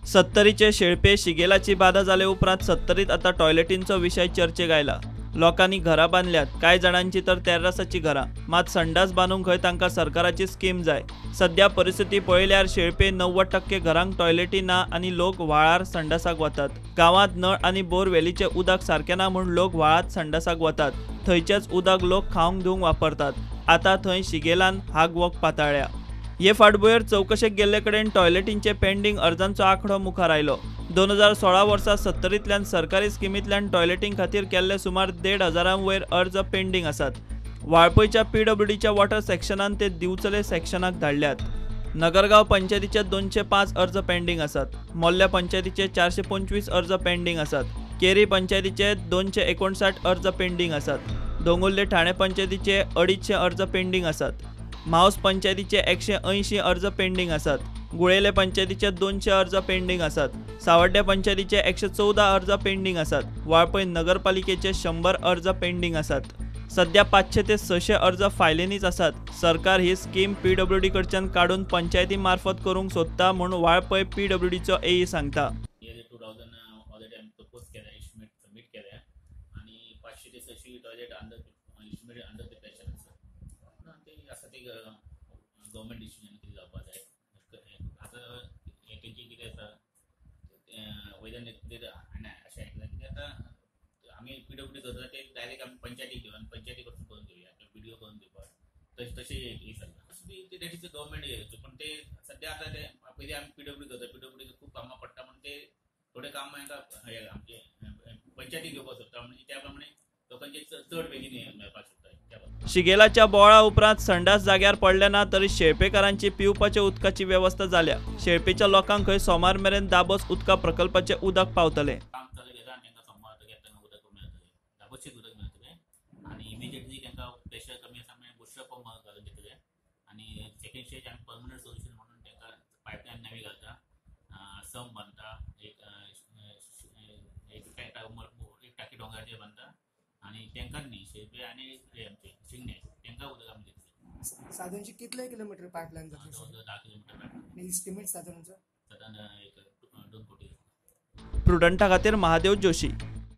सत्तरीचे शेळपे शिगेलाची बाधा जाले उपरांत सत्तरीत आता टॉयलेटींचो विषय चर्चेक आयला। लोकांनी घरां बांधल्यात, कांय जाणांची तर तेर्रासाची घरां, मात संडास बांदूंक खंय तांकां सरकाराची स्कीम जाय। सध्या परिस्थिती पळयल्यार शेळपे 90% घरांक टॉयलेटी ना आनी लोक व्हाळार संडासाक वतात। गांवांत नळ आनी बोरवेलीचे उदक सारकें ना म्हूण लोक व्हाळांत संडासाक वतात। थंयचेच उदक लोक खावंक धुवंक वापरतात। आता थंय शिगेलान हाग वोग पाताळ्या। हे फाटभुंयेर चवकशेक गेल्ले कडेन टॉयलेटींचे पेंडींग अर्जांचो आंकडो मुखार आयलो। 2016 वर्सा सत्तरींतल्यान सरकारी स्किमींतल्यान टॉयलेटीं खातीर केल्ले सुमार 1,500 वयर अर्ज पेंडींग आसात। वाळपयच्या PWDच्या वॉटर सेक्शनान ते दिवचले सेक्शनाक धाडल्यात। नगरगांव पंचायतीचे 205 अर्ज पेंडींग आसात। मोल्ल्या पंचायतीचे 425 अर्ज पेंडींग आसात। केरी पंचायतीचे 259 अर्ज पेंडींग आसात। दोंगुर्ले ठाणे पंचायतीचे 250 अर्ज पेंडींग आसात। मावस पंचायतीचे 180 अर्ज पेंडींग आसात। गुळेले पंचायतीचे 200 अर्ज पेंडींग आसात। सावड्डे पंचायतीचे 114 अर्ज पेंडींग आसात। वाळपय नगरपालिकेचे 100 अर्ज पेंडींग आसात। सध्या 500 ते 600 अर्ज फायलींनीच आसात। सरकार ही स्कीम PWD कडच्यान काडून पंचायती मार्फत करूंक सोदता म्हूण वाळपय PWDचो AE सांगता। गव्हर्मेंट डिसिजन कितें जावपा जाय आतां तेंची कितें आसा वयल्यान कितें अशें आयकलां की आतां आमी PWD करता ते डायरेक्ट आमी पंचायतीक घेवन आनी पंचायती कडसून करून घेवया BDO करून दिवपाक तशें एक जाता दॅट इज गव्हर्मेंट पूण ते सद्या आतां ते पयलीं आमी PWD करता PWD खूब कामां पडटा म्हण ते थोडे काम आमचे पंचायतीक घेवपाक सोदता म्हणजे त्या प्रमाणे लोकांचे चड बेगीन मेळपाक सोदता। शिगेलाच्या बोळा उपरांत संडास जाग्यार पडले ना तरी शेळपेकारांची पिवपाच्या उदकाची व्यवस्था जाल्या। शेळपेच्या लोकांक खंय सोमार मेरेन दाबोस उदका प्रकल्पाचे उदक पावतले। काम चालू केला तांकां सोमार घेतना उदक मेळटलें, दाबोशीत उदक मेळटलें आनी इमिजिएटली तांकां प्रेशर कमी आसा म्हणजे बुस्टर पंप घालून दितले आनी सेकेंड स्टेज आमी परमनंट सोल्युशन म्हणून तांकां पायपलायन नवी घालता, सम बांदता, एक टाकी डोंगराचेर बांदता आनी तांकां न्ही शेळपे आनी आमचे शिगणे तांकां उदक आमी दितले। साधारणशी कितले किलोमीटर पायपलायन जातली? 10 किलोमीटर पायपलायन। एस्टिमेट साधारणचो साधारण 2 कोटी। प्रुडंटा खातीर महादेव जोशी।